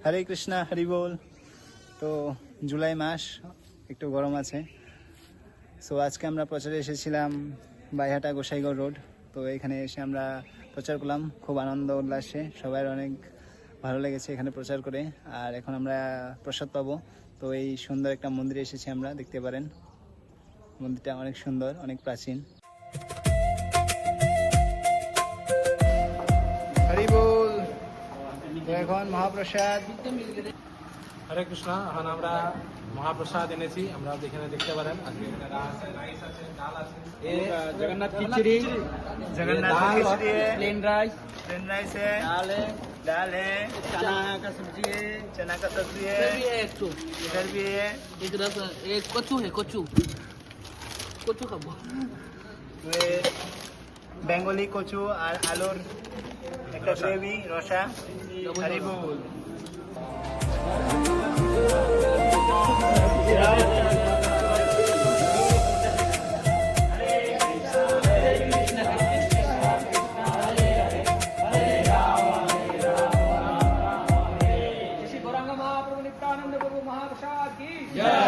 হরে কৃষ্ণা হরি বল। তো জুলাই মাস, একটু গরম আছে। সো আজকে আমরা প্রচারে এসেছিলাম বাইহাটা গোসাইগড় রোড। তো এখানে এসে আমরা প্রচার করলাম খুব আনন্দ উল্লাসে, সবার অনেক ভালো লেগেছে এখানে প্রচার করে। আর এখন আমরা প্রসাদ পাবো। তো এই সুন্দর একটা মন্দিরে এসেছি আমরা, দেখতে পারেন মন্দিরটা অনেক সুন্দর, অনেক প্রাচীন। হরি বল। তো এখন মহাপ্রসাদ। হরে কৃষ্ণ। এখন আমরা মহাপ্রসাদ এনেছি, আমরা যেখানে দেখতে পারেন। আজকে এখানে রাইস আছে, ডাল আছে, जगन्नाथ खिचड़ी, जगन्नाथ दाल, खिचड़ी है, प्लेन राइस, प्लेन राइस है, दाल है, चना का सब्जी है, चना का सब्जी है, इधर भी है एक इधर भी है, एक रस, एक कच्चू है, कच्चू कच्चू का ये बेंगली कचू और आलूर একটা গ্রেভি রসা। হরি বল। गौरांग महाप्रभु नित्यानंद प्रभु महाप्रसाद की जय।